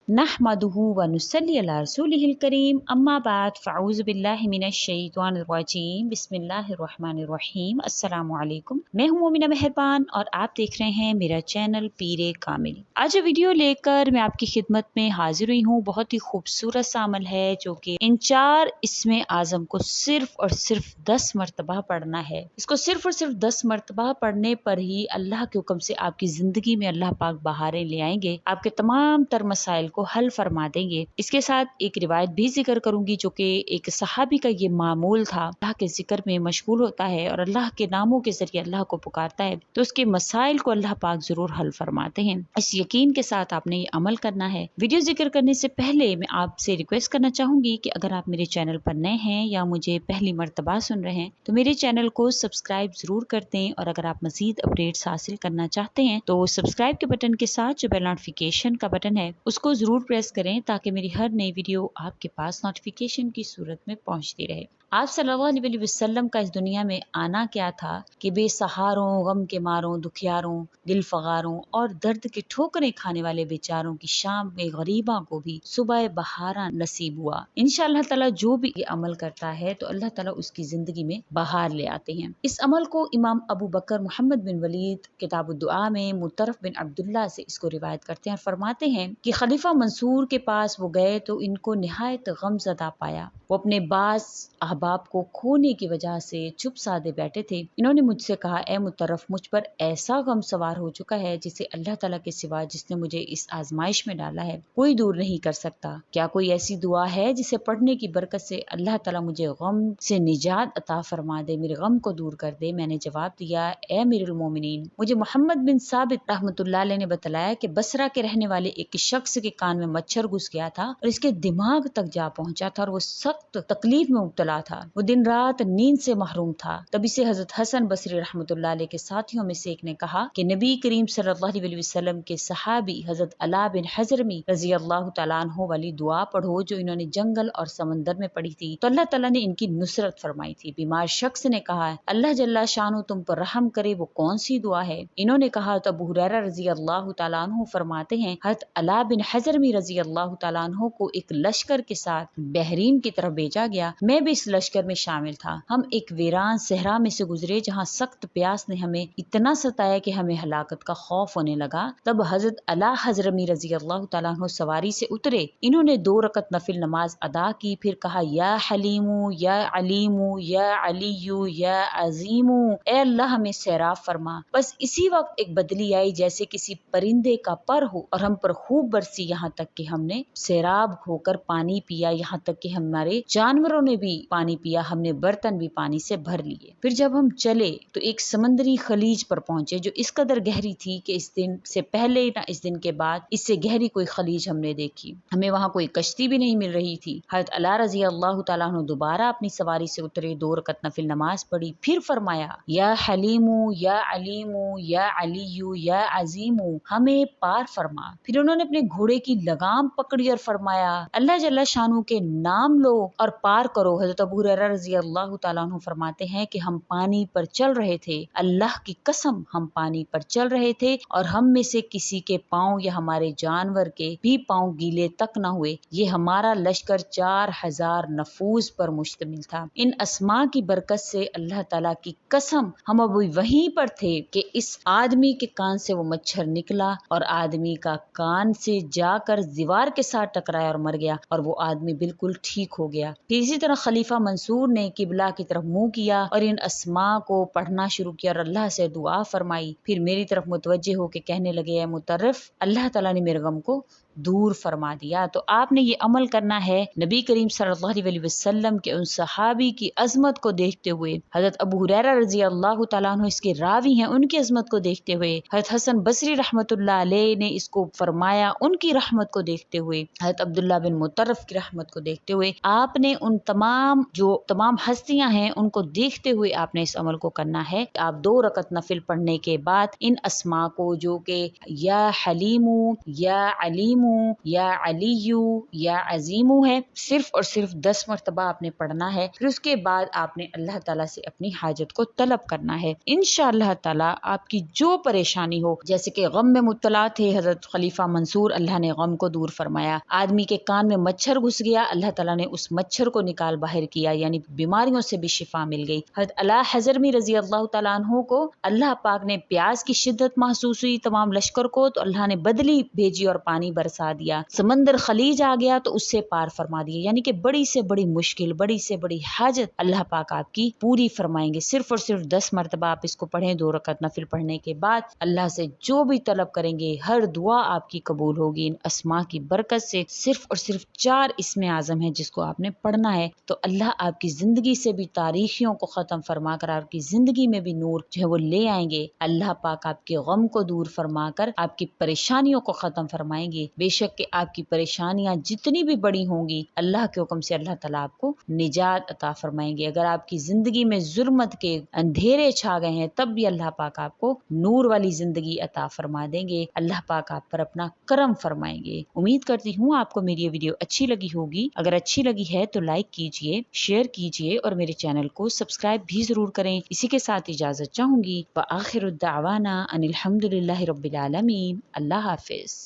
नहमदुहु व नुसल्ली अला रसूलिहिल करीम अम्मा बाद फ़अऊज़ु बिल्लाहि मिनश शैतानिर रजीम बिस्मिल्लाहिर रहमानिर रहीम। अस्सलामु अलैकुम। मैं हूँ मोमिना मेहरबान और आप देख रहे हैं मेरा चैनल पीरे कामिल। आज जो वीडियो लेकर मैं आपकी खिदमत में हाजिर हुई हूँ, बहुत ही खूबसूरत सा अमल है जो कि इन 4 इसमें आज़म को सिर्फ और सिर्फ 10 मरतबा पढ़ना है। इसको सिर्फ और सिर्फ 10 मरतबा पढ़ने पर ही अल्लाह के हुक्म से आपकी जिंदगी में अल्लाह पाक बहारें ले आएंगे, आपके तमाम तर मसाइल को हल फरमा देंगे। इसके साथ एक रिवायत भी जिक्र करूंगी जो कि एक सहाबी का ये मामूल था, अल्लाह के जिक्र में मशगूल होता है और अल्लाह के नामों के जरिए अल्लाह को पुकारता है तो उसके मसाइल को अल्लाह पाक जरूर हल फरमाते हैं। इस यकीन के साथ आपने ये अमल करना है। वीडियो जिक्र करने से पहले मैं आपसे रिक्वेस्ट करना चाहूंगी कि अगर आप मेरे चैनल पर नए हैं या मुझे पहली मर्तबा सुन रहे हैं तो मेरे चैनल को सब्सक्राइब जरूर कर दें, और अगर आप मजीद अपडेट्स हासिल करना चाहते हैं तो सब्सक्राइब के बटन के साथ जो बेल नोटिफिकेशन का बटन है उसको जरूर प्रेस करें ताकि मेरी हर नई वीडियो आपके पास नोटिफिकेशन की सूरत में पहुंचती रहे। आप सल्लल्लाहु अलैहि वसल्लम का इस दुनिया में आना क्या था कि बेसहारों, गम के मारों, दुखियारों, दिल फगारों और दर्द की ठोकरें खाने वाले बेचारों की शाम में गरीबा को भी सुबह बहारा नसीब हुआ। इंशाअल्लाह ताला जो भी ये अमल करता है तो अल्लाह ताला उसकी जिंदगी में बहार ले आते हैं। इस अमल को इमाम अबू बकर मोहम्मद बिन वलीद किताब दुआ में मुतरफ बिन अब्दुल्ला से इसको रिवायत करते हैं और फरमाते हैं कि खलीफा मंसूर के पास वो गए तो इनको निहायत गमज़दा पाया। वो अपने बास अहबाब को खोने की वजह से चुप साधे बैठे थे। इन्होंने मुझसे कहा, ए मुतरफ, मुझ पर ऐसा गम सवार हो चुका है जिसे अल्लाह ताला के सिवा जिसने मुझे इस आजमाइश में डाला है कोई दूर नहीं कर सकता। क्या कोई ऐसी दुआ है जिसे पढ़ने की बरकत से अल्लाह ताला मुझे गम से निजात अता फरमा दे, मेरे गम को दूर कर दे? मैंने जवाब दिया, ए अमीरुल मोमिनीन, मुझे मोहम्मद बिन साबित रहमतुल्लाह अलैह ने बताया कि बसरा के रहने वाले एक शख्स के कान में मच्छर घुस गया था और इसके दिमाग तक जा पहुंचा था और वो सख्त तकलीफ में मुब्तला था। वो दिन रात नींद से महरूम था। तभी से हजरत हसन बसरी रहमतुल्लाह अलैह के साथियों में से एक ने कहा कि नबी करीम सल्लल्लाहु अलैहि वसल्लम के सहाबी हजरत अला बिन हजरमी रजी अल्लाह तआला अन्हु वाली दुआ पढ़ो जो इन्होंने जंगल और समंदर में पढ़ी थी तो अल्लाह ताला ने इनकी नुसरत फरमाई थी। बीमार शख्स ने कहा, अल्लाह जल्ला शानु तुम पर रहम करे, वो कौन सी दुआ है? इन्होंने कहा तो अबू हुरैरा रजी अल्लाह तआला अन्हु फरमाते हैं, हजरत अला बिन हजरमी रजी अल्लाह तआला अन्हु को एक लश्कर के साथ बहरीन की तरफ भेजा गया। मैं भी इस लश्कर में शामिल था। हम एक वीरान सहरा में से गुजरे जहाँ सख्त प्यास ने हमें इतना सताया कि हमें हलाकत का खौफ होने लगा। तब हजरत अला हजरमी रजी अल्लाह तआला अन्हु सवारी से उतरे। इन्होंने 2 रकत नफिल नमाज अदा की, फिर कहा, या हलीमू या अलीमू या अलीयू या अजीमू, ए अल्लाह हमें सैराब फरमा। बस इसी वक्त एक बदली आई जैसे किसी परिंदे का पर हो और हम पर खूब बरसी, यहाँ तक कि हमने सैराब होकर पानी पिया, यहाँ तक कि हमारे जानवरों ने भी पानी पिया, हमने बर्तन भी पानी से भर लिए। फिर जब हम चले तो एक समंदरी खलीज पर पहुंचे जो इस कदर गहरी थी कि इस दिन से पहले ना इस दिन के बाद इससे गहरी कोई खलीज हमने देखी। हमें वहां कोई कश्ती भी नहीं मिल रही थी। हज़रत अला रजी अल्लाह तआला अन्हु दोबारा अपनी सवारी से उतरे, 2 रकत नफिल नमाज पढ़ी, फिर फरमाया, या हलीमू या अलीमू या अलीयू या अजीमू, हमें पार फरमा। फिर उन्होंने अपने घोड़े की लगाम पकड़ी और फरमाया, अल्लाह जल्ला शानू के नाम लो और पार करो। हजरत अबू हुरैरा रजी अल्लाह तआला अन्हु फरमाते हैं कि हम पानी पर चल रहे थे, अल्लाह की कसम हम पानी पर चल रहे थे और हम में से किसी के पांव या हमारे जानवर के भी पांव गीले तक न हुए। ये हमारा लश्कर 4000 नफूस पर मुश्तमिल था। इन अस्मा की बरकत से अल्लाह ताला की कसम हम अभी वहीं पर थे कि इस आदमी के कान से वो मच्छर निकला और आदमी का कान से जाकर दीवार के साथ टकराया और मर गया और वो आदमी बिल्कुल ठीक हो गया। फिर इसी तरह खलीफा मंसूर ने किबला की तरफ मुंह किया और इन अस्मा को पढ़ना शुरू किया और अल्लाह से दुआ फरमाई। फिर मेरी तरफ मुतवज्जे होके कहने लगे, है मुतरफ, अल्लाह ताला ने मेरे गम को दूर फरमा दिया। तो आपने ये अमल करना है। नबी करीम सल्लल्लाहु अलैहि वसल्लम के उन सहाबी की अजमत को देखते हुए, हजरत अबू हुरैरा रजी अल्लाह तआला अन्हु इसके रावी हैं, उनकी अजमत को देखते हुए, हजरत हसन बसरी रहमतुल्लाह अलैह ने इसको फरमाया, उनकी रहमत को देखते हुए, हजरत अब्दुल्ला बिन मुतरफ की रहमत को देखते हुए, आपने उन तमाम हस्तियां हैं उनको देखते हुए आपने इस अमल को करना है। आप 2 रकत नफिल पढ़ने के बाद इन अस्मा को जो के या हलीमू या अलीमू یا علیو یا عظیمو ہے، صرف اور صرف 10 مرتبہ آپ نے پڑھنا ہے. پھر اس کے بعد آپ نے اللہ تعالیٰ سے اپنی حاجت کو طلب کرنا ہے. انشاءاللہ تعالیٰ آپ کی جو پریشانی ہو، جیسے کہ غم میں مبتلا تھے حضرت خلیفہ منصور، اللہ نے غم کو دور فرمایا. آدمی کے کان میں مچھر گھس گیا، اللہ تعالیٰ نے اس مچھر کو نکال باہر کیا، یعنی بیماریوں سے بھی شفا مل گئی. حضرت علا حضرمی رضی اللہ تعالیٰ عنہ کو اللہ پاک نے پیاس کی شدت محسوس ہوئی تمام لشکر کو، تو اللہ نے بدلی بھیجی اور پانی برسا دیا. سمندر خلیج آ گیا تو اس سے پار فرما دیا. یعنی کہ بڑی سے بڑی مشکل، بڑی سے بڑی حاجت اللہ پاک آپ کی پوری فرمائیں گے. صرف اور صرف 10 مرتبہ آپ اس کو پڑھیں. 2 رکعت نفل پڑھنے کے بعد اللہ سے جو بھی طلب کریں گے ہر دعا آپ کی قبول ہوگی. ان اسماء کی برکت سے صرف اور صرف 4 اسم اعظم ہیں جس کو آپ نے پڑھنا ہے، تو اللہ آپ کی زندگی سے بھی تاریخیوں کو ختم فرما کر آپ کی زندگی میں بھی نور جو ہے وہ لے آئیں گے. اللہ پاک آپ کے غم کو دور فرما کر آپ کی پریشانیوں کو ختم فرمائیں گے. بے شک کہ آپ کی پریشانیاں جتنی بھی بڑی ہوں گی، اللہ کے حکم سے اللہ تعالیٰ آپ کو نجات عطا فرمائیں گے. اگر آپ کی زندگی میں ظلمت کے اندھیرے چھا گئے ہیں، تب بھی اللہ پاک آپ کو نور والی زندگی عطا فرما دیں گے. اللہ پاک آپ پر اپنا کرم فرمائیں گے. امید کرتی ہوں آپ کو میری یہ ویڈیو اچھی لگی ہوگی. اگر اچھی لگی ہے تو لائک کیجئے، شیئر کیجئے اور میرے چینل کو سبسکرائب بھی ضرور کریں. اسی کے ساتھ اجازت چاہوں گی. وآخر الدعوانا ان الحمد للہ رب العالمین. اللہ حافظ.